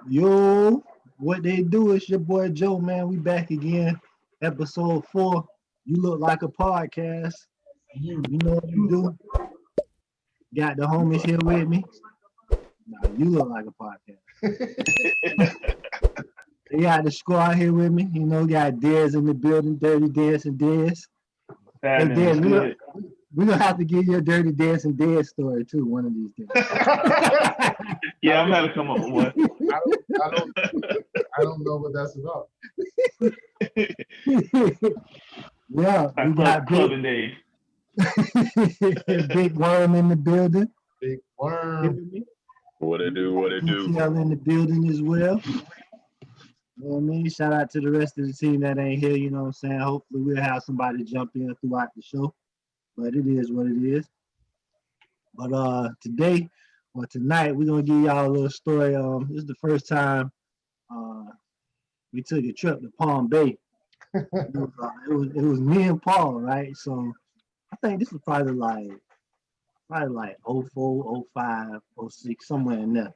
Yo, what they do is your boy Joe, man. We back again. Episode 4. You look like a podcast. You know what we do. Got the homies here with me. Nah, you look like a podcast. They got the squad here with me. You know, got Dez in the building, Dirty Dez and Dez. Hey, Dez, we're going to have to give you a Dirty Dez and Dez story, too, one of these days. Yeah, I'm gonna come up with one. I don't know what that's about. Yeah, we got clubbing days. Big Worm in the building. Big Worm. What it do? What it do? ETL in the building as well. You know what I mean? Shout out to the rest of the team that ain't here, you know what I'm saying? Hopefully we'll have somebody jump in throughout the show. But it is what it is. But today or tonight, we're gonna give y'all a little story. This is the first time we took a trip to Palm Bay. It was me and Paul, right? So I think this was probably like 04, 05, 06, somewhere in there.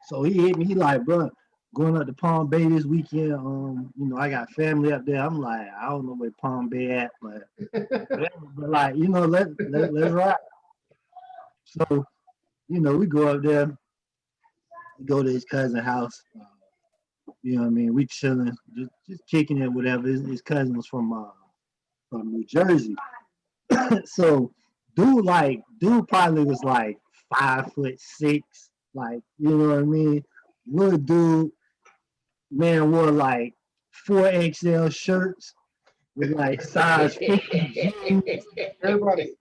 So he hit me. He like, bro, going up to Palm Bay this weekend. You know, I got family up there. I'm like, I don't know where Palm Bay at, but like, you know, let's ride. So, you know, we go up there, we go to his cousin's house. You know what I mean? We chilling, just kicking it, whatever. His cousin was from New Jersey. So, dude probably was like 5'6", like, you know what I mean? Little dude, man, wore like 4XL shirts with like size 50 jeans. Everybody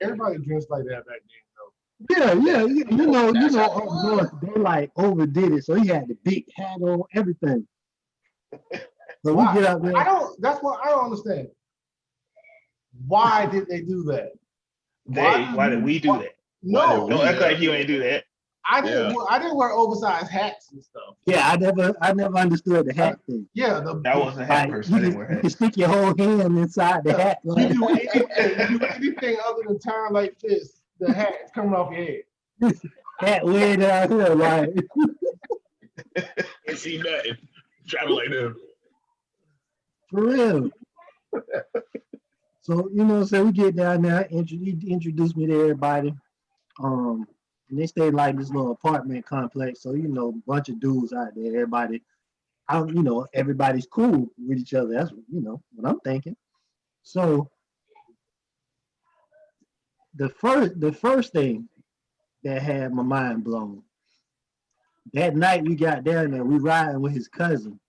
dressed like that back then, though. Yeah, you know, up north, they like overdid it. So he had the big hat on, everything. So we get up there. That's what I don't understand. Why did they do that? Why did we do that? No, don't act like you ain't do that. I didn't wear oversized hats and stuff. Yeah, I never understood the hat thing. Yeah, that wasn't a hat person. I didn't wear You hats. can stick your whole hand inside the hat. You do anything other than turn like this, the hat's coming off your head. Hat way down here, like. Ain't see nothing. Travel like them. For real. So, you know what I'm saying? We get down there, he introduced me to everybody. And they stayed like this little apartment complex. So, you know, a bunch of dudes out there, everybody, you know, everybody's cool with each other. That's, you know, what I'm thinking. So, the first thing that had my mind blown, that night we got down there, we riding with his cousin.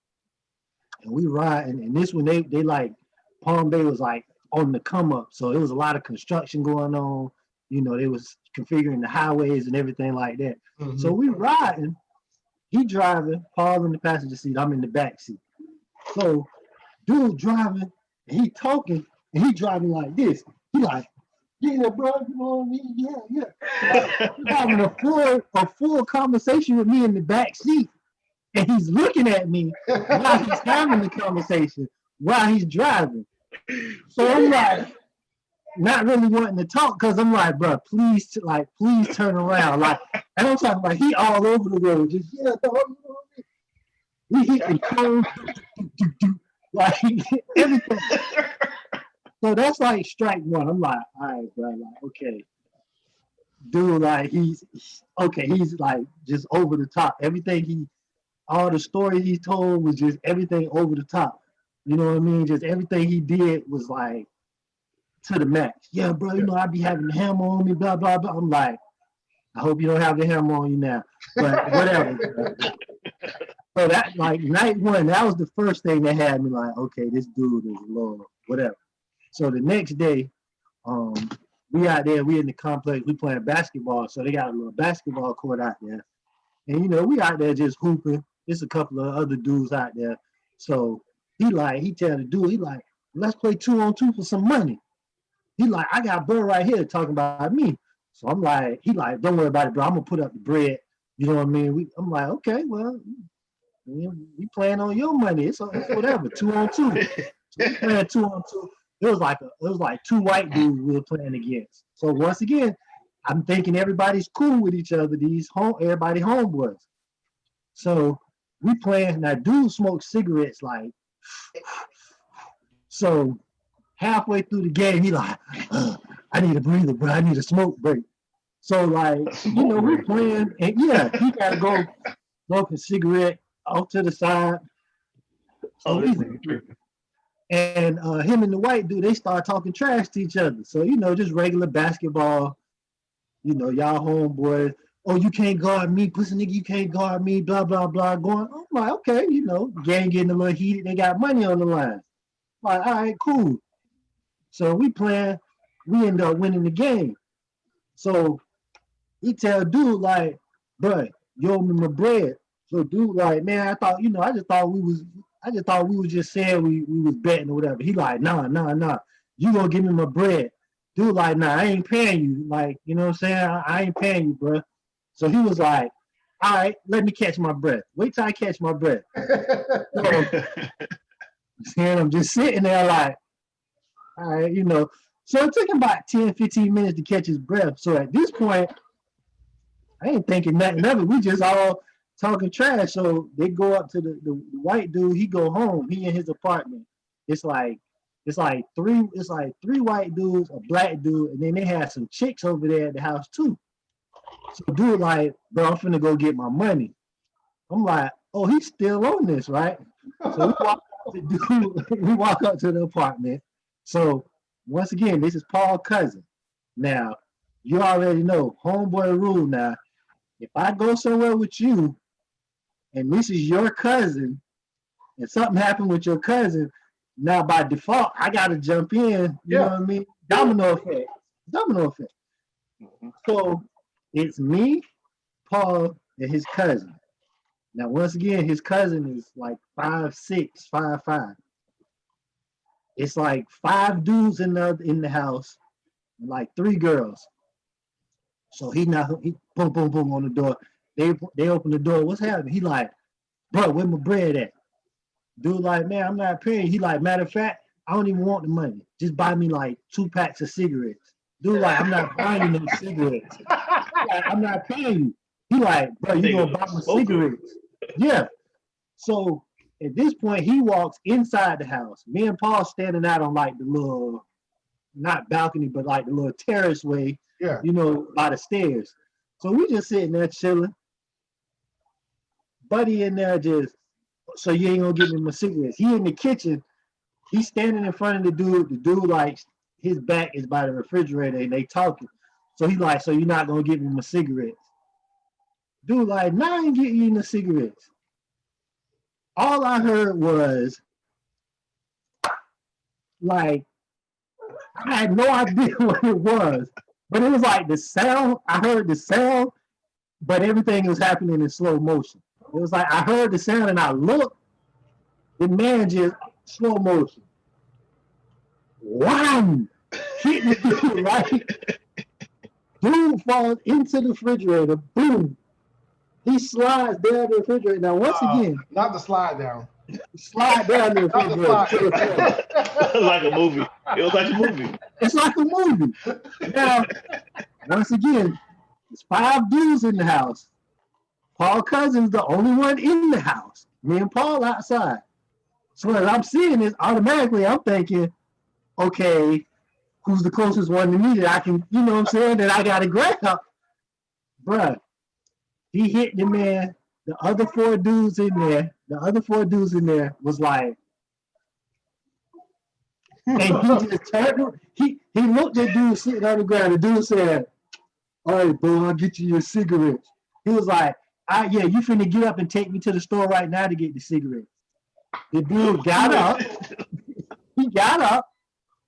And we riding, and this one, they like, Palm Bay was like on the come up. So, there was a lot of construction going on. You know, they was configuring the highways and everything like that. Mm-hmm. So we riding, he driving, Paul in the passenger seat, I'm in the back seat. So dude driving, and he talking, and he driving like this. He like, yeah, bro, you know what I mean? Yeah. He's having a full conversation with me in the back seat. And he's looking at me while he's having the conversation, while he's driving. So I'm like, not really wanting to talk because I'm like, bro, please turn around. Like, and I'm talking about he all over the road, just dog, you know what I mean? We hitting cones, like everything. So that's like strike one. I'm like, all right, bro, like, okay. Dude, like he's like just over the top. All the stories he told was just everything over the top. You know what I mean? Just everything he did was like to the max. Yeah, bro, you know, I be having the hammer on me, blah, blah, blah. I'm like, I hope you don't have the hammer on you now. But whatever. So that, like, night one, that was the first thing that had me like, okay, this dude is low, whatever. So the next day, we out there, we in the complex, we playing basketball. So they got a little basketball court out there. And, you know, we out there just hooping. There's a couple of other dudes out there. So he tell the dude, he like, let's play 2-on-2 for some money. He like, I got bro right here talking about me. So I'm like, he like, don't worry about it, bro. I'm gonna put up the bread. You know what I mean? I'm like, okay, well, we playing on your money. It's whatever. 2-on-2. So we playing 2-on-2. It was like two white dudes we were playing against. So once again, I'm thinking everybody's cool with each other. Everybody homeboys. So we playing now. Dude smokes cigarettes like so. Halfway through the game, he like, I need a breather, bro. I need a smoke break. So like, we playing, and yeah, he gotta go smoke a cigarette off to the side. So this nigga tripping. and him and the white dude, they start talking trash to each other. So just regular basketball. Y'all homeboys. Oh, you can't guard me, pussy nigga. You can't guard me. Blah blah blah. Going. I'm like, okay, game getting a little heated. They got money on the line. Like, all right, cool. So we playing. We end up winning the game. So he tell dude like, bro, you owe me my bread. So dude like, man, I just thought we was just saying we was betting or whatever. He like, nah. You gonna give me my bread. Dude like, nah, I ain't paying you. Like, you know what I'm saying? I ain't paying you, bro. So he was like, all right, let me catch my breath. Wait till I catch my breath. And I'm just sitting there like, all right, So it took him about 10, 15 minutes to catch his breath. So at this point, I ain't thinking nothing of it. We just all talking trash. So they go up to the white dude. He go home. He in his apartment. It's like three white dudes, a black dude, and then they had some chicks over there at the house too. So dude like, bro, I'm finna go get my money. I'm like, oh, he's still on this, right? So we walk up to the apartment. So once again, this is Paul's cousin. Now, you already know, homeboy rule now. If I go somewhere with you and this is your cousin and something happened with your cousin, now by default, I got to jump in. You know what I mean? Domino effect. Mm-hmm. So it's me, Paul, and his cousin. Now, once again, his cousin is like 5'6", 5'5". It's like 5 dudes in the house, and like 3 girls. So he boom, boom, boom on the door. They open the door. What's happening? He like, bro, where my bread at? Dude like, man, I'm not paying. He like, matter of fact, I don't even want the money. Just buy me like 2 packs of cigarettes. Dude like, I'm not buying you no cigarettes. Like, I'm not paying you. He like, bro, you gonna buy my cigarettes? Yeah. So at this point, he walks inside the house. Me and Paul standing out on like the little, not balcony, but like the little terrace way. Yeah. By the stairs. So we just sitting there chilling. Buddy in there just, so you ain't gonna give him my cigarettes. He in the kitchen. He's standing in front of the dude. The dude like his back is by the refrigerator and they talking. So he like, so you're not gonna give him my cigarettes? Dude like, nah, I ain't getting you the cigarettes. All I heard was like, I had no idea what it was. But it was like the sound, I heard the sound, but everything was happening in slow motion. It was like I heard the sound and I looked, the man just slow motion. Wham! Hit the dude, right? Dude falls into the refrigerator, boom. He slides down the refrigerator. Now, once again. Not the slide down. Slide down the refrigerator. Like a movie. It was like a movie. It's like a movie. Now, once again, there's 5 dudes in the house. Paul Cousin's the only one in the house. Me and Paul outside. So as I'm seeing this, automatically I'm thinking, okay, who's the closest one to me that I can, you know what I'm saying, that I got to grab? Bruh, he hit the man. The other 4 dudes in there was like, and he just turned, he looked at dude sitting on the ground. The dude said, all right, bro, I'll get you your cigarettes. He was like, yeah, you finna get up and take me to the store right now to get the cigarettes. The dude got up. He got up,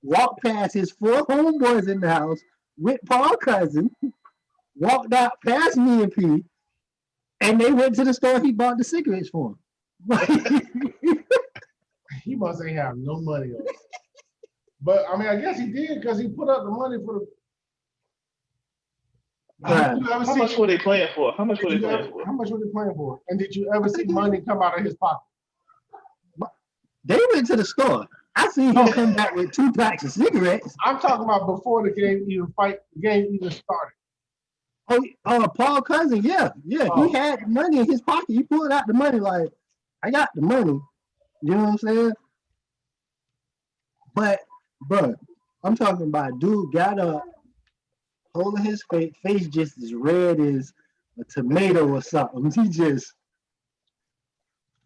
walked past his 4 homeboys in the house with Paul Cousin, walked out past me and P, and they went to the store. He bought the cigarettes for him. He must ain't have no money on it. But I mean, I guess he did because he put up the money for the. How much were they playing for? How much were they playing for? And did you ever see money come out of his pocket? They went to the store. I seen him come back with 2 packs of cigarettes. I'm talking about before the game even started. Paul Cousin, yeah. Oh. He had money in his pocket. He pulled out the money like, I got the money. You know what I'm saying? But, bro, I'm talking about dude got up, holding his face just as red as a tomato or something. He just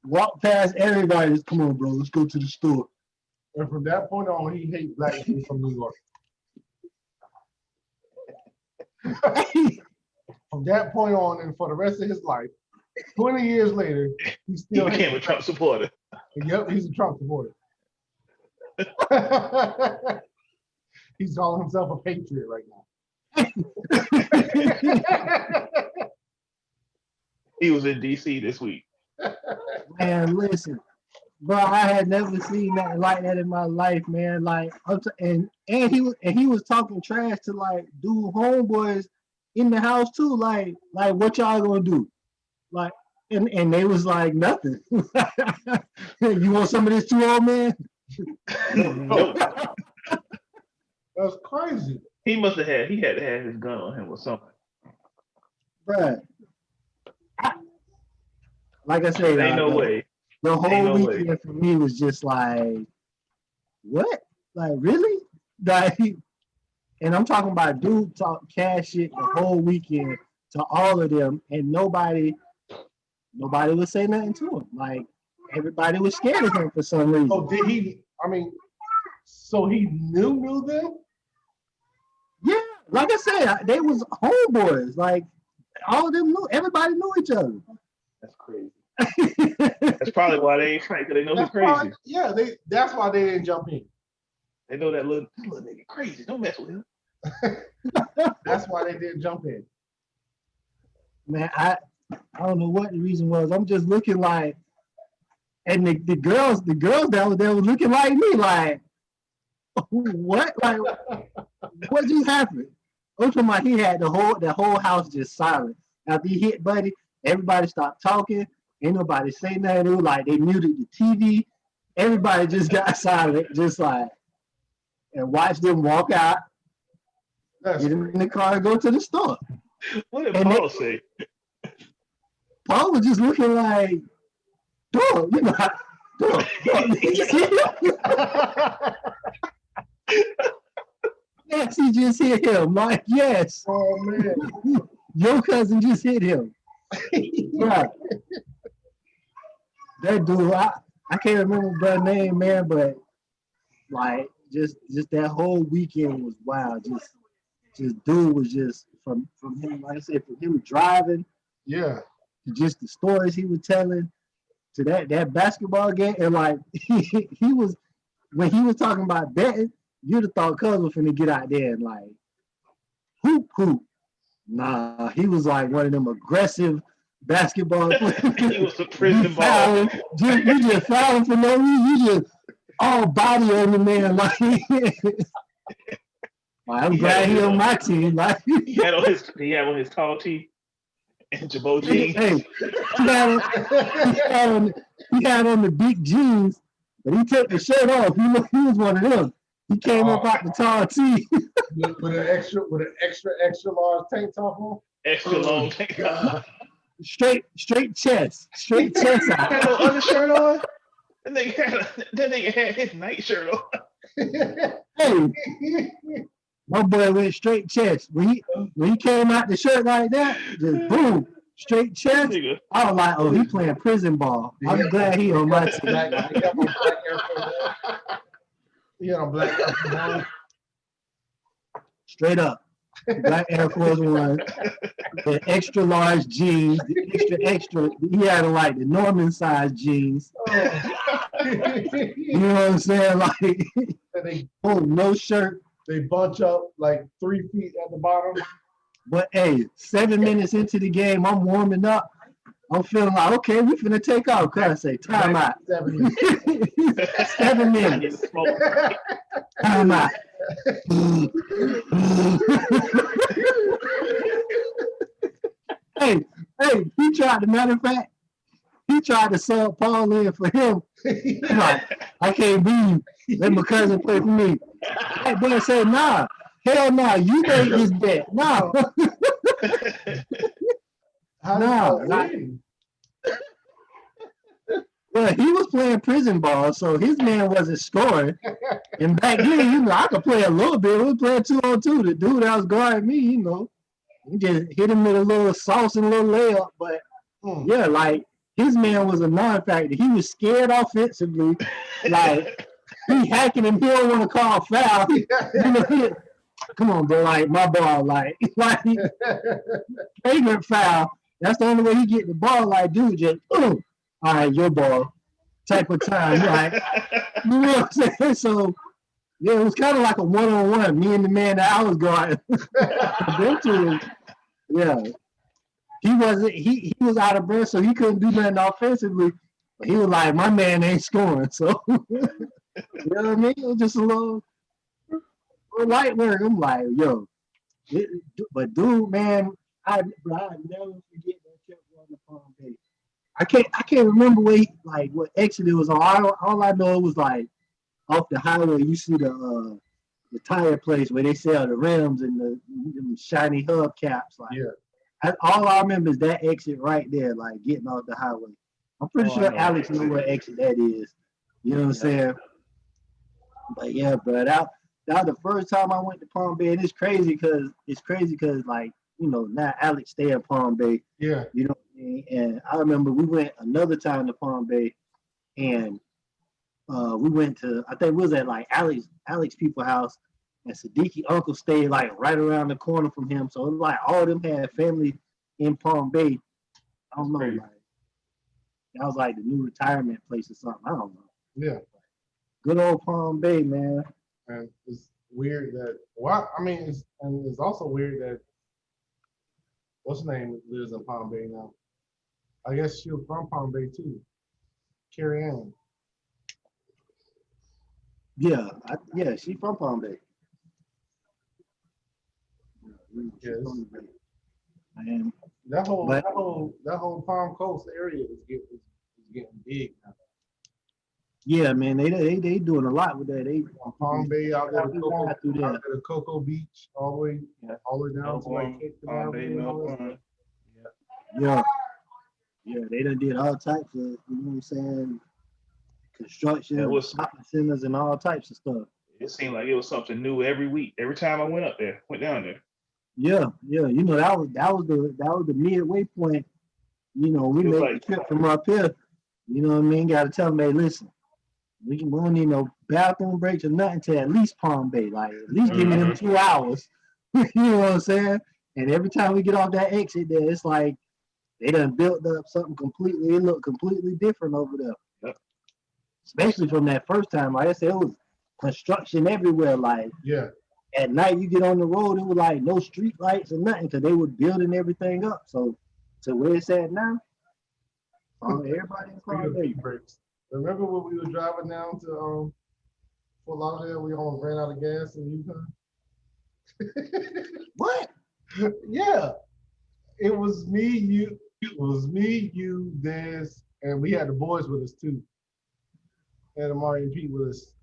walked past everybody. Just, come on, bro, let's go to the store. And from that point on, he hates black people from New York. From that point on, and for the rest of his life, 20 years later, he He still became a Trump supporter. Yep, he's a Trump supporter. He's calling himself a patriot right now. He was in DC this week. Man, listen, bro, I had never seen nothing like that in my life, man. Like, and he was talking trash to like dude homeboys in the house too. Like what y'all gonna do? Like, and they was like nothing. You want some of this too, old man? Nope. That's crazy. He had to have his gun on him or something. Bruh. Like I said, Ain't no way. The whole no weekend way. for me was just like, what? Like, really? Like, and I'm talking about dude talk cash shit the whole weekend to all of them, and nobody would say nothing to him. Like, everybody was scared of him for some reason. Oh, did he? I mean, so he knew them? Yeah, like I said, they was homeboys. Like, all of them knew. Everybody knew each other. That's crazy. That's probably why they ain't fight, because they know he's crazy. Yeah, that's why they didn't jump in. They know that little nigga crazy. Don't mess with him. That's why they didn't jump in. Man, I don't know what the reason was. I'm just looking like, and the girls that was there was looking like me, like, what? Like, what just happened? I'm talking about he had the whole house just silent. After he hit Buddy, everybody stopped talking. Ain't nobody say nothing. It was like they muted the TV. Everybody just got silent, just like, and watched them walk out, get in the car, and go to the store. What did And Paul say? Paul was just looking like, dog, you know, dog. Yes, he just hit him. Like, yes. Oh man. Your cousin just hit him. Right. That dude, I can't remember the name, man, but like just that whole weekend was wild. Just dude was just from him, like I said, from him driving, Yeah. to just the stories he was telling, to that basketball game, and like he was, when he was talking about betting, you'd have thought Cuz was finna get out there and like hoop. Nah, he was like one of them aggressive basketball players. He was a prison ball. You just fouling for no reason. You just all body on the man. Like, I'm glad he on my team. Like, He had on his tall tee and Jabot jeans. hey, he had on the big jeans, but he took the shirt off. He was one of them. He came up out the tall tee. with an extra large tank top on. Extra long tank top. Straight chest out. Had no undershirt on. That nigga had his night shirt on. Hey, my boy went straight chest. When he came out the shirt like that, just boom, straight chest. Nigga. I was like, oh, he playing prison ball. I'm glad he on my team. He had on black Air Force One. Straight up. Black Air Force One, the extra large jeans, the extra. He had like the Norman size jeans. You know what I'm saying? Like, no shirt. They bunch up like 3 feet at the bottom. But hey, 7 minutes into the game, I'm warming up. I'm feeling like, okay, we finna take off. Cause I say, time out. 7 minutes. 7 minutes. Time out. hey, he tried to, matter of fact, he tried to sub Paul in for him. Like, I can't beat you. Let my cousin play for me. That boy said, nah, hell nah, you made this bet. No. Why No, is not- it win? Well, he was playing prison ball, so his man wasn't scoring. And back then, I could play a little bit. We were playing 2-on-2. The dude that was guarding me, he just hit him with a little sauce and a little layup. But yeah, like his man was a non-factor. He was scared offensively. Like he hacking him, he don't want to call foul. Come on, bro. Like my ball, like favorite foul. That's the only way he get the ball. Like, dude, just all right, your ball type of time. Like, you know what I'm saying? So yeah, it was kind of like a one-on-one. Me and the man that I was guarding. Eventually, yeah. He was out of breath, so he couldn't do nothing offensively. But he was like, my man ain't scoring. So you know what I mean? It was just a little light work. I'm like, yo. But dude, man, I never forget that trip going to Palm Bay. I can't remember what exit it was on. All I know it was like off the highway. You see the tire place where they sell the rims and the shiny hubcaps. Like, all I remember is that exit right there, like getting off the highway. I'm pretty sure Alex knew what exit that is. You know what I'm saying? But yeah, bro, that was the first time I went to Palm Bay, and it's crazy because like now Alex stay in Palm Bay. Yeah. You know what I mean? And I remember we went another time to Palm Bay, and we went to, I think we was at like Alex people's house, and Siddiqui uncle stayed like right around the corner from him. So it was like all of them had family in Palm Bay. I don't know, like that was like the new retirement place or something. I don't know. Yeah. Good old Palm Bay, man. And it's weird that it's also weird that what's her name lives in Palm Bay now. I guess she was from Palm Bay too. Carrie Ann. Yeah, she from Palm Bay. Yes. Man. That whole Palm Coast area is getting big now. Yeah, man, they doing a lot with that. They Palm Bay out there to Cocoa Beach, all the way down to like Cape Palm Bay, Melbourne. Yeah, they done did all types of, you know what I'm saying, construction, shopping centers, and all types of stuff. It seemed like it was something new every week. Every time I went down there. Yeah, that was the midway point. We made the trip from up here. You know what I mean? Got to tell them, hey, listen, we don't need no bathroom breaks or nothing to at least Palm Bay. Like, at least give me them 2 hours. You know what I'm saying? And every time we get off that exit there, it's like they done built up something completely. It looked completely different over there. Yep. Especially from that first time. Like I said, it was construction everywhere. Like, at night you get on the road, it was like no street lights or nothing because they were building everything up. So where it's at now, everybody in Palm Bay. Remember when we were driving down to Fort Lauderdale, we almost ran out of gas in Yukon? What? Yeah. It was me, you, Des, and we had the boys with us too. And Amari and Pete with us.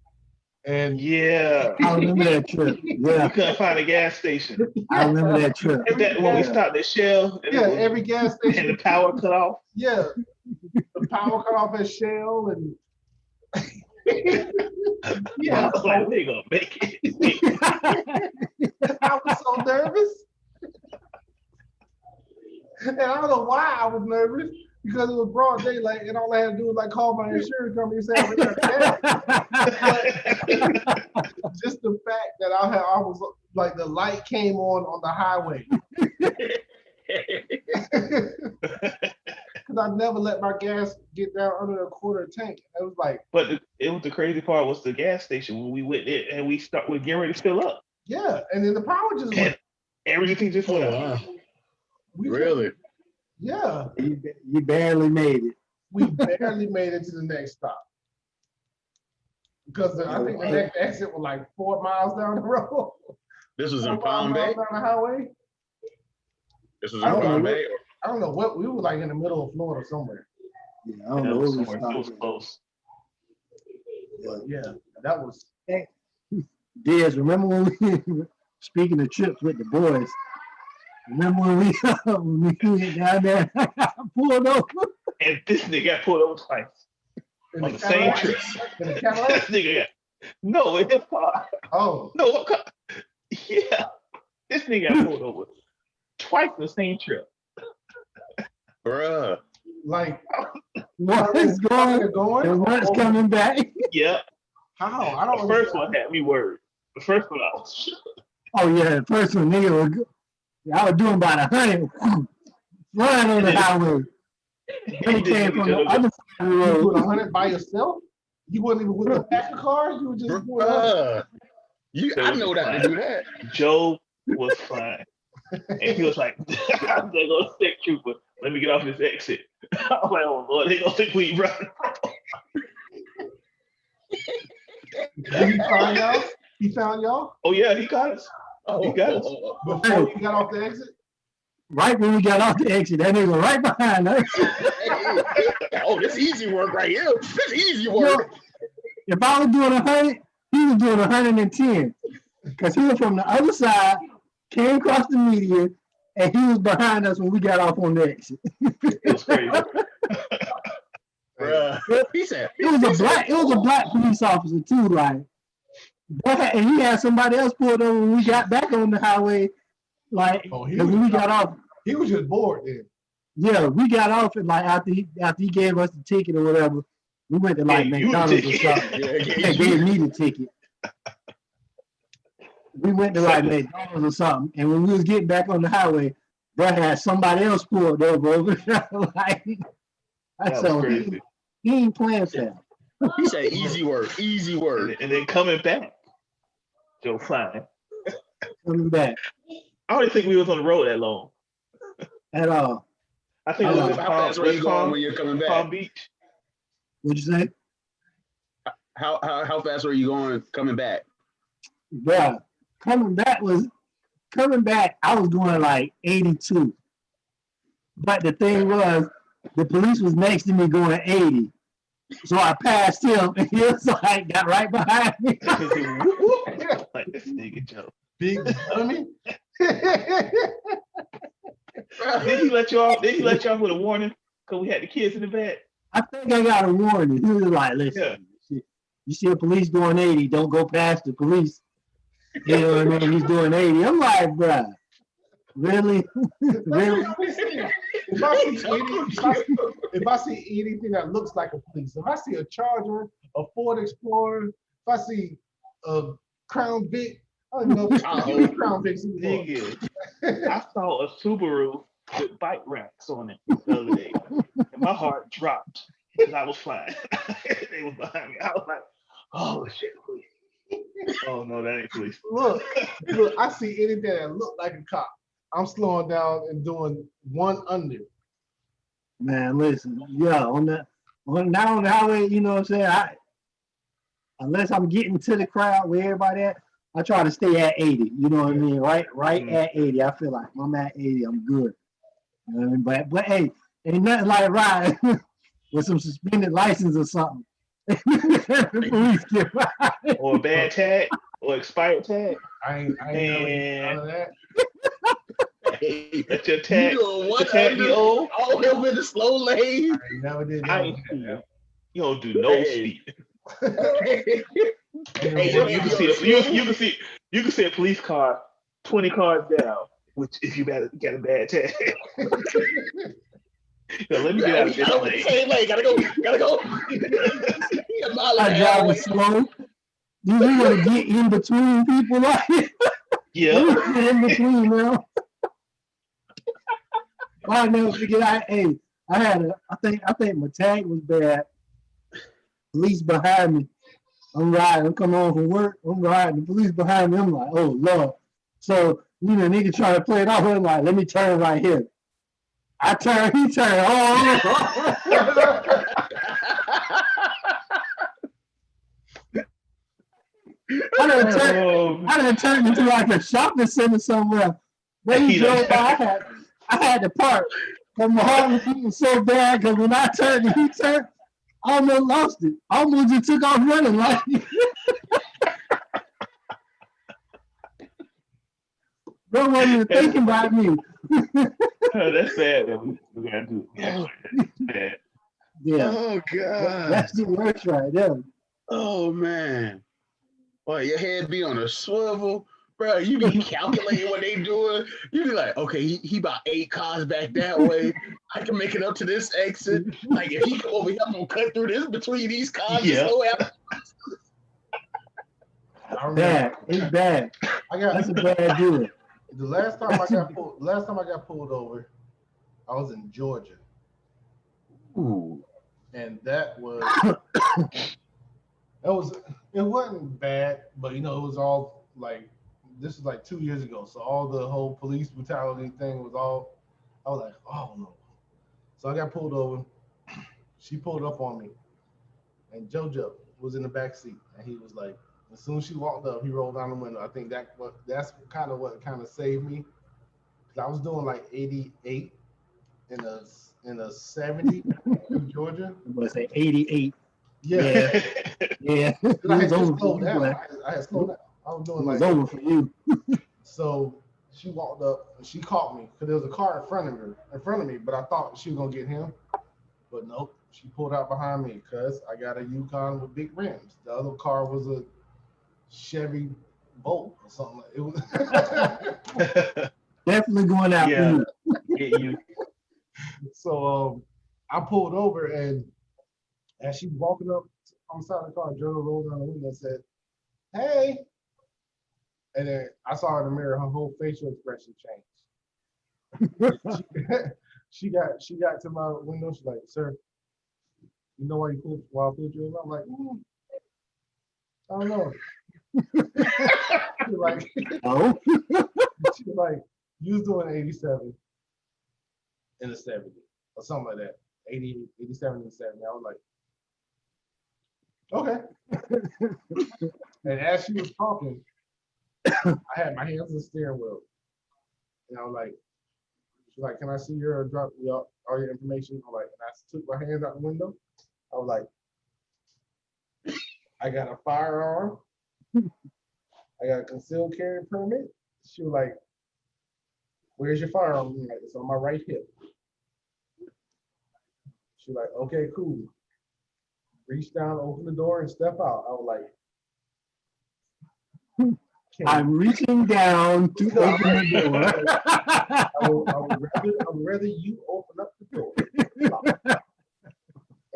And I remember that trip. Yeah. We couldn't find a gas station. I remember that trip. When we stopped at Shell. Every gas station. And the power cut off. Yeah. The power cut off at Shell and I was like, we ain't gonna make it. I was so nervous. And I don't know why I was nervous because it was broad daylight and all I had to do was like call my insurance company and say I ran just the fact that I was like the light came on the highway. Because I never let my gas get down under a quarter tank. It was like. But the crazy part was the gas station when we went there and we getting ready to fill up. Yeah, and then the power just went. Everything just went wow. Really? Yeah. You barely made it. We barely made it to the next stop. Because I think the next exit was like 4 miles down the road. This was in Palm Bay? Down the highway. This was in Palm Bay? I don't know what, we were like in the middle of Florida somewhere. Yeah, I don't know where we It was close. Yeah, that was. Diaz, remember when we speaking of trips with the boys, Remember when we when we went down there, I pulled over. And this nigga got pulled over twice In on the the same Cadillac? trip. In the This Cadillac? nigga got no in his car. Oh, No, what car? Yeah, this nigga got pulled over twice on the same trip. Bruh. like What's coming going and going? and what's coming back? Yeah, How? I don't the first understand. one had me worried. The first one I was Oh yeah, the first one nigga was I was doing about 100 flying on the highway. Then he came from the other side of the You road. doing 100 by yourself? You wasn't even with the pack of cars. You were just doing 100. Bruh. I was know not to fine. do that. Joe was fine. And he was like, I'm gonna go state trooper. Let me get off this exit. I was like, oh Lord, they gonna think we running. Did he find y'all? He found y'all Oh yeah, he got us. Oh, got us. before you got off the exit? Right when we got off the exit, that nigga right behind us. oh, this easy work right here. This easy Yo, work. if I was doing 100, he was doing 110. Because he was from the other side, came across the median, and he was behind us when we got off on the exit. It was crazy. Bruh. He said, It was a black police officer too, like. And he had somebody else pulled over when we got back on the highway. Like, Oh, 'cause when we got off, He was just bored then. yeah, we got off and like after he gave us the ticket or whatever, we went to like Yeah, you the McDonald's or ticket. something. yeah, They gave me the ticket. We went to like McDonald's or something, and when we was getting back on the highway, bro had somebody else pulled over. Like, That so was crazy. he ain't playing fair. He said, easy work, easy work. And then coming back, Joe fine. Coming back I don't even think we was on the road that long. at all. I think How we was in How fast were you going when you're coming Palm back? Beach. What'd you say? How fast were you going coming back? Bruh, coming back, I was going like 82. But the thing was, the police was next to me going 80. So I passed him, and he was like, got right behind me. Like this nigga Joe. Big dummy. Did he let you off? Did he let you off with a warning? Because we had the kids in the back. I think I got a warning. He was like, listen, you see a police doing 80, don't go past the police. You know what I mean? He's doing 80. I'm like, bruh, really? Really? If I see anything that looks like a police, if I see a Charger, a Ford Explorer, if I see a Crown Vic, I don't even know if Crown Vic's anymore. Nigga, I saw a Subaru with bike racks on it the other day. And my heart dropped because I was flying. They was behind me. I was like, oh shit, police. Oh no, that ain't police. Look, I see anything that look like a cop, I'm slowing down and doing one under. Man, listen, yeah, on the highway, you know what I'm saying? Unless I'm getting to the crowd where everybody at, I try to stay at 80. You know what I mean? Right at 80. I feel like I'm at 80, I'm good. You know what I mean? But hey, ain't nothing like riding with some suspended license or something. Police get right. Or a bad tag or expired tag. I ain't none of that. Hey, Let your tag, you doing your what tag be under? old. All the way in the slow lane. I ain't never did I none ain't of see you. that. You don't do no Hey. speed. Hey, You can see a police car 20 cars down, which if you got a bad tag. Let me get out of this lane. Same lane. Gotta go. A mile I and a half drive away. it slow. You want to get in between people like Yeah. get in between, man. I never forget. I think my tag was bad. Police behind me. I'm riding. I'm coming home from work. I'm riding. The police behind me. I'm like, oh Lord. So nigga trying to play it off. I'm like, let me turn right here. I turn. He turned. Oh. I done turned into like a shopping center somewhere. Then he drove by. I had to park. Cause my heart was beating so bad. Cause when I turned and he turned, I almost lost it. I almost just took off running like. Bro wasn't even thinking about me. That's bad. Though. We gotta do it. Oh, That's bad. Yeah, oh God. that's the worst right there. Oh man. Boy, your head be on a swivel. Bro, you be calculating what they doing. You be like, okay, he about 8 cars back that way. I can make it up to this exit. Like if he come over here, I'm gonna cut through this between these cars. Yeah. I remember Bad. It's bad. That's a bad deal. the last time I got pulled. Last time I got pulled over, I was in Georgia, Ooh. and that was it wasn't bad, but it was all like this is like 2 years ago, so all the whole police brutality thing was all. I was like, oh no. So I got pulled over. She pulled up on me, and JoJo was in the back seat, and he was like, as soon as she walked up, he rolled down the window. I think that's kind of what saved me, because I was doing like 88 in a 70 in Georgia. I'm gonna say 88. Yeah. Yeah. And I had It was just over for slowed you, down. boy. I had slowed down. I was It doing was like over for you. so. She walked up and she caught me because there was a car in front of me, but I thought she was gonna get him, but nope. She pulled out behind me because I got a Yukon with big rims. The other car was a Chevy Bolt or something. It was Definitely going out for Yeah. you. Get you. so. I pulled over, and as she was walking up on the side of the car, Joe rolled down the window and said, "Hey." And then I saw in the mirror, her whole facial expression changed. she got to my window. She's like, "Sir, you know why I pulled you over?" I'm like, I don't know. She's like, Oh, she was like, you was doing 87 in the 70 or something like that. 80, 87 and 70. I was like, okay. And as she was talking, I had my hands on the steering wheel. And I was like, she's like, can I see your all your information? I'm like, and I took my hands out the window. I was like, I got a firearm. I got a concealed carry permit. She was like, where's your firearm? I'm like, it's on my right hip. She was like, okay, cool. Reach down, open the door, and step out. I was like, I'm reaching down to open the door. I would rather you open up the door.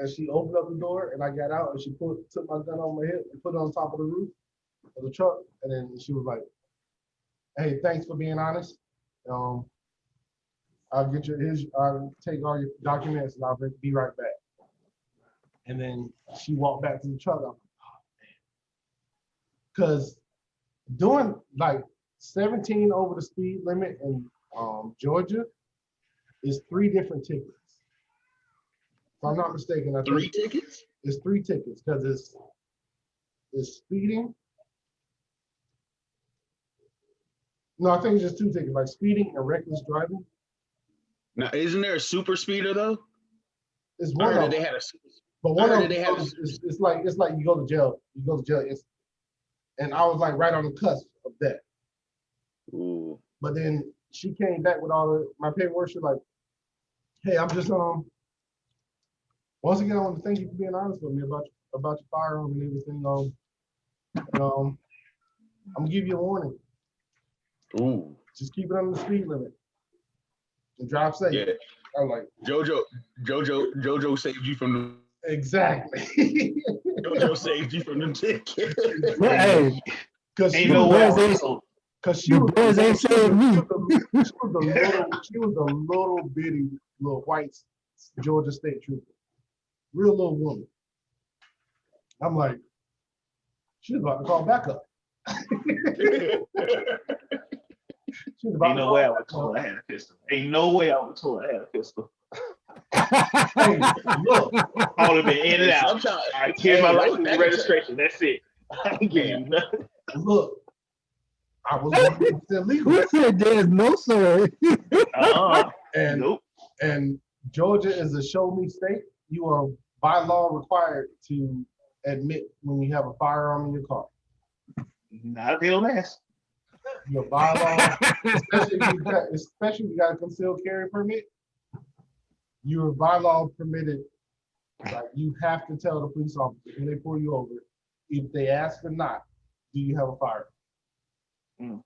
And she opened up the door, and I got out, and she took my gun on my hip and put it on top of the roof of the truck. And then she was like, hey, thanks for being honest. I'll take all your documents, and I'll be right back. And then she walked back to the truck. I'm like, oh, man. Because doing like 17 over the speed limit in Georgia is 3 different tickets. If I'm not mistaken, I think 3 tickets? It's 3 tickets because it's speeding. No, I think it's just 2 tickets, like speeding and reckless driving. Now, isn't there a super speeder though? It's I one heard of that them. they had a super. But one I of heard them they had a- it's like you go to jail. You go to jail instantly. And I was like right on the cusp of that. Ooh. But then she came back with all my paperwork. She's like, hey, I'm just once again, I want to thank you for being honest with me about your firearm and everything. I'm gonna give you a warning. Ooh. Just keep it under the speed limit and drive safe. Yeah. I was like, Jojo saved you from exactly. the. Jojo saved you from the ticket. Hey, Because Ain't she no way. boys because she the was boys ain't saved me. she was a little bitty little white Georgia State trooper, real little woman. I'm like, she's about to call backup. She's about Ain't to no call way I would backup. told I had a pistol. Ain't no way I would told I had a pistol. Hey, look, I would have been in and out. Sometimes, I here's my hey, license that and can registration. That's it. I ain't giving you nothing. look. I was 100% legal, He said there's no sir. and Nope. and Georgia is a show me state. You are by law required to admit when you have a firearm in your car. Not if they don't ask. Your bylaw, especially if you got a concealed carry permit, your bylaw permitted. Like you have to tell the police officer when they pull you over, if they ask or not, do you have a firearm? Mm.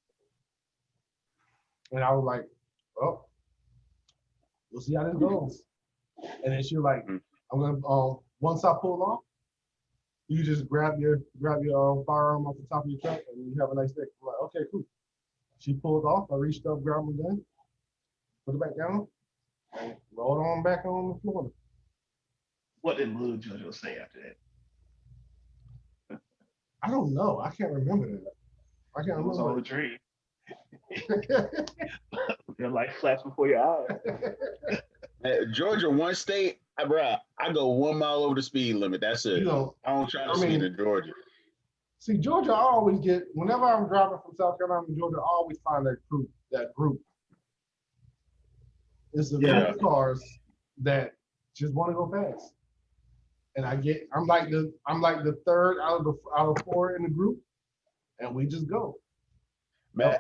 And I was like, oh, we'll see how this goes. And then she was like, I'm gonna once I pull off, you just grab your firearm off the top of your truck and you have a nice day. I'm like, okay, cool. She pulled off. I reached up, grabbed my gun, put it back down, and rolled on back on the floor. What did little JoJo say after that? I don't know. I can't remember that. I can't It was all a remember. dream. Your life flashed before your eyes. Georgia, one state, bro. I go 1 mile over the speed limit. That's it. You know, I don't try to I speed mean- in Georgia. see, Georgia, I always get, whenever I'm driving from South Carolina to Georgia, I always find that group. It's a group Yeah. of cars that just want to go fast. And I'm like the third out of four in the group, and we just go. Man,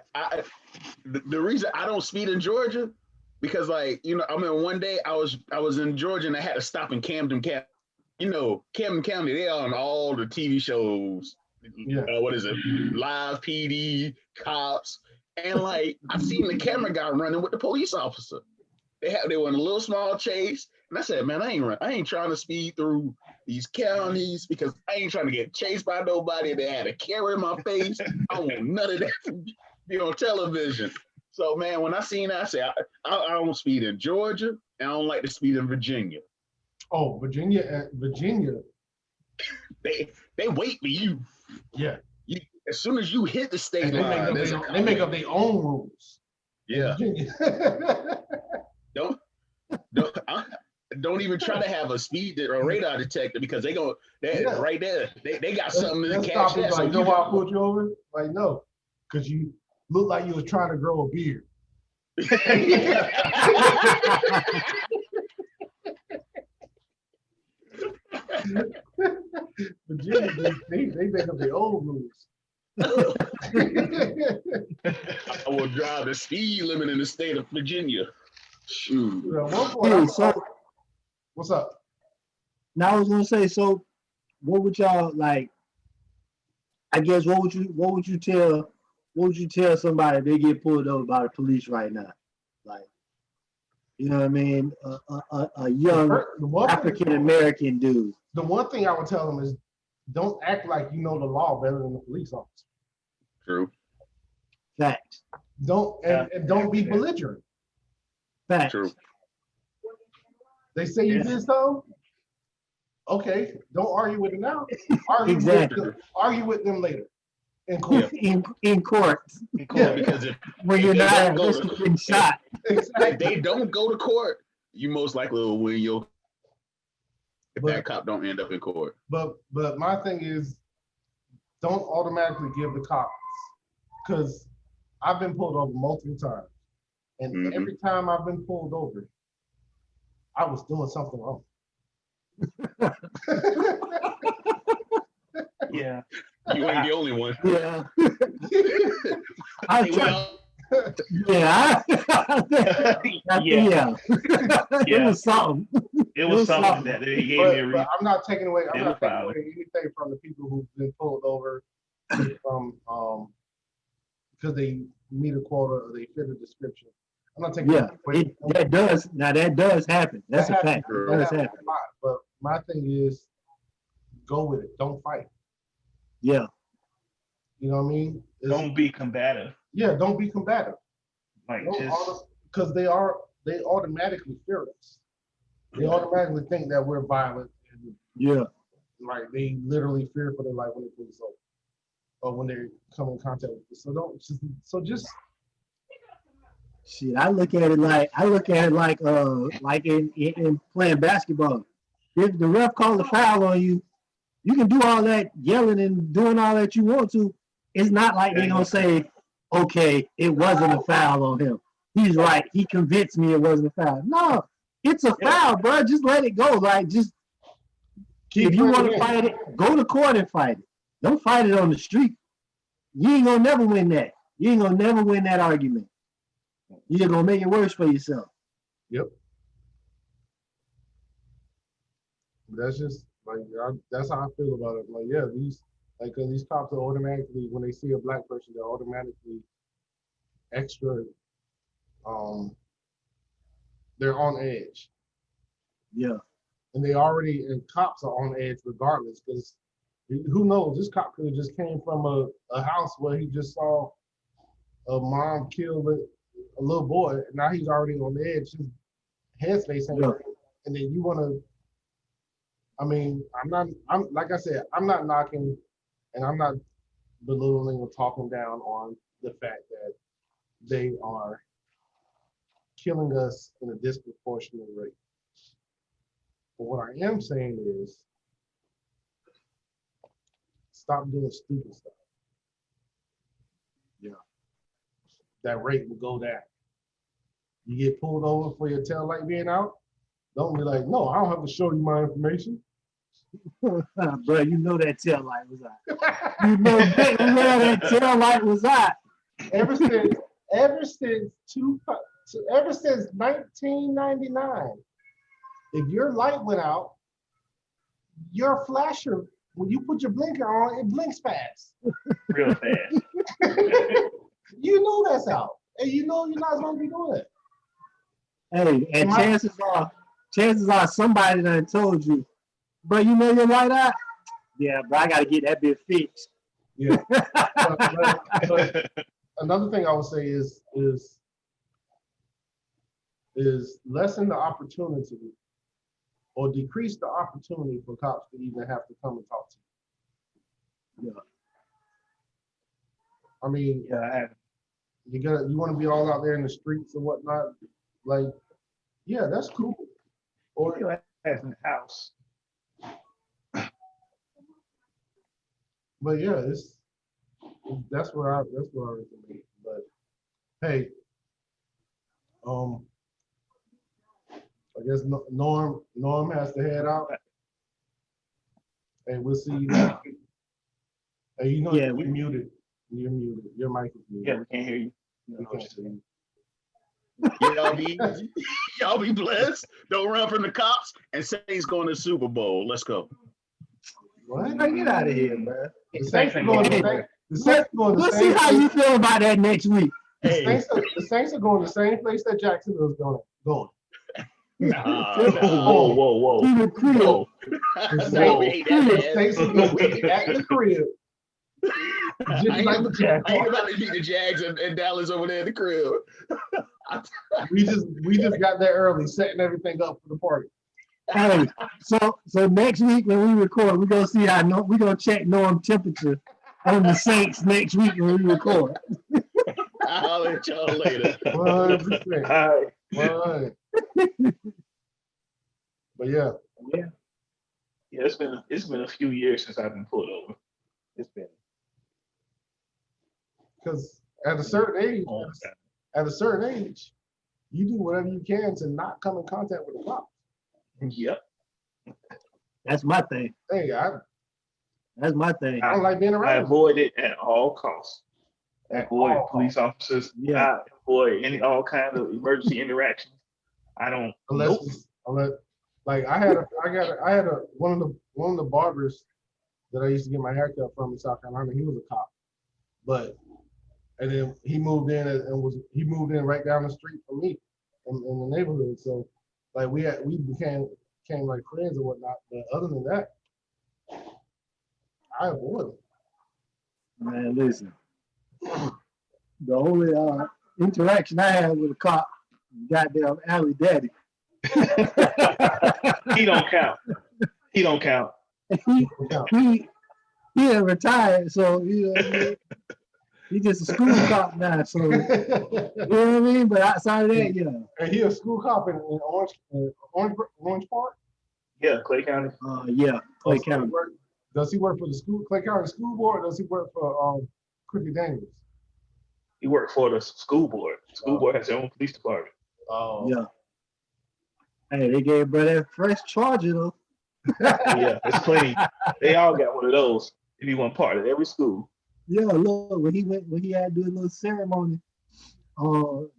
the reason I don't speed in Georgia, because like, you know, I mean, one day I was in Georgia and I had to stop in Camden County. You know, Camden County, they are on all the TV shows. Yeah. What is it? Live PD, cops. And like, I seen the camera guy running with the police officer. They were in a little small chase. And I said, man, I ain't trying to speed through these counties because I ain't trying to get chased by nobody that had a camera in my face. I want none of that to be on television. So man, when I seen that, I said, I don't speed in Georgia, and I don't like to speed in Virginia. Oh, Virginia, They wait for you. yeah. As soon as you hit the state And line, they make up their own rules. yeah. Virginia. Don't even try to have a speed or a radar detector because they right there. They got something to Let's catch stop it. that. So Like, you know why I pulled you over? Like, no, because you look like you was trying to grow a beard. Virginia, they make up their own rules. I will drive the speed limit in the state of Virginia. Shoot. At one point, Hey, so what's up? now I was gonna say, so what would y'all like? I guess what would you tell somebody if they get pulled over by the police right now? Like, you know what I mean? A young African American dude. The one thing I would tell them is don't act like you know the law better than the police officer. True. Facts. And don't be belligerent. Facts. True. They say you did so. Okay, don't argue with them now. Exactly. Argue with them later in court. In court. Yeah. Because if When you're they not don't go risking to- getting shot. if they don't go to court, you most likely will win your. If But- that cop don't end up in court. But my thing is, don't automatically give the cops, because I've been pulled over multiple times, and Mhm. every time I've been pulled over, I was doing something wrong. Yeah. You ain't the only one. Yeah. I Hey, try, well, yeah. Yeah. It Yeah. was something. It was something something. that they gave me a But reason. I'm not taking away. I'm They not were taking filed. away anything from the people who've been pulled over from because they meet a quota or they fit a description. I'm not taking Yeah, away. that does happen. That's a fact. It That does happens happen. a lot. But my thing is, go with it. Don't fight. Yeah. You know what I mean? Don't be combative. Yeah, don't be combative. Like Because just they automatically fear us. They automatically think that we're violent, and Yeah. like they literally fear for their life when they pull us over, or when they come in contact with us. So just Shit, I look at it like in playing basketball. If the ref calls a foul on you, you can do all that yelling and doing all that you want to. It's not like they're gonna say, okay, it wasn't a foul on him. He's right. He convinced me it wasn't a foul. No, it's a foul, bro. Just let it go. Like, just if you want to fight it, go to court and fight it. Don't fight it on the street. You ain't gonna never win that. You ain't gonna never win that argument. You're just gonna make it worse for yourself. Yep. That's just like that's how I feel about it. Like, yeah, cause these cops are automatically, when they see a black person, they're automatically extra. They're on edge, Yeah. and cops are on edge regardless. Because who knows? This cop could have just came from a house where he just saw a mom kill a little boy. And now he's already on the edge. His headspace ain't right. And then you want to. I mean, I'm like I said, I'm not knocking, and I'm not belittling or talking down on the fact that they are killing us in a disproportionate rate. But what I am saying is, stop doing stupid stuff. Yeah. That rate will go down. You get pulled over for your tail light being out, don't be like, no, I don't have to show you my information. Bro, you know that tail light was out. You know where that tail light was out. Ever since 1999, if your light went out, your flasher, when you put your blinker on, it blinks fast. Real fast. You know that's out, and you know you're not supposed to be doing it. Hey, and chances are somebody done told you, bro, you know your light out? Yeah, bro, I gotta get that bit fixed. Yeah. but another thing I would say is lessen the opportunity or decrease the opportunity for cops to even have to come and talk to you. Yeah. I mean, Yeah, you want to be all out there in the streets and whatnot, like, yeah, that's cool. Or you ass in the house. But yeah, that's where I recommend. But hey, I guess Norm has to head out. Hey, we'll see you next week. Hey, you know you're muted. You're muted. Your mic is muted. Yeah, we can't hear you. We can't hear you. Y'all be blessed. Don't run from the cops. And Saints going to Super Bowl. Let's go. What? Man, get out of here, man. The Saints are going to We'll see how you feel about that next week. The Saints are going the same place that Jacksonville's going. Whoa. To the crib. Whoa. The Saints are going to be at the crib. I ain't about to beat the Jags and Dallas over there in the crib. we just got there early, setting everything up for the party. Hey, so next week when we record, we're gonna see how we're gonna check Norm temperature on the Saints next week when we record. I'll let y'all later. 100%. All But right. yeah. Yeah, it's been a few years since I've been pulled over. It's been Because at a certain age, you do whatever you can to not come in contact with the cops. Yep. That's my thing. Hey, That's my thing. I don't like being I around. avoid it at all costs. At Avoid all police officers. Yeah. I avoid all kinds of emergency interactions. I don't. Unless like I had one of the barbers that I used to get my haircut from in South Carolina. He was a cop, and then he moved in right down the street from me in the neighborhood. So like we became like friends and whatnot. But other than that, I avoid it. Man, listen. The only interaction I had with a cop, goddamn alley daddy. He don't count. He don't count. He had retired, so he's just a school cop now. So you know what I mean. But outside of that, yeah. And he a school cop in Orange Park. Yeah, Clay County. Yeah, Clay County. Does he work for the Clay County School Board? Or does he work for Cricket Daniels? He worked for the school board. The school board has their own police department. Oh, yeah. Hey, they gave bro that fresh charger though. Yeah, it's plenty. They all got one of those. If you want part of every school. Yeah, look, when he had to do a little ceremony,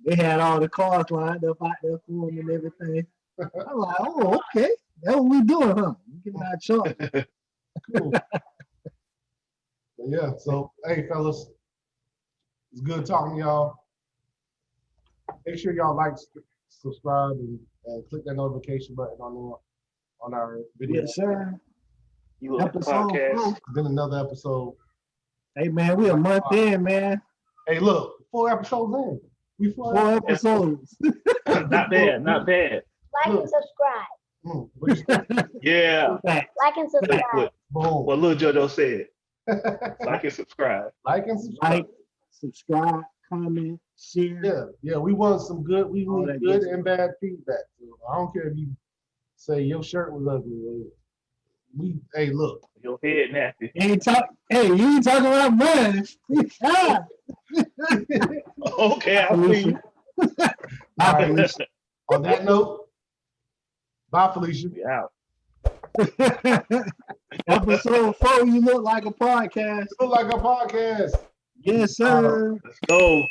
they had all the cars lined up out there for him and everything. I'm like, oh, okay. That's what we doing, huh? We giving out charge. Cool. But yeah, so hey fellas, it's good talking to y'all. Make sure y'all like, subscribe, and click that notification button on our video. Yes, sir. You like the Episode podcast? 4. Then another episode. Hey man, we a month in, man. Hey, look, 4 episodes in. We 4 4 episodes. episodes. Not bad, not bad. Like and subscribe. What you say? Yeah. Facts. Like and subscribe. What, Boom. what Lil JoJo said. Like and subscribe. Like and subscribe. Like, subscribe, comment, share. Yeah, we want some good, we All need that good good and bad feedback. So I don't care if you say your shirt was ugly. Hey, look. Your head nasty. You ain't talking about mine. Ah. Okay, I see you. All right. On that note, bye, Felicia. We out. Episode 4, you look like a podcast. Look like a podcast. Yes, sir. Let's go.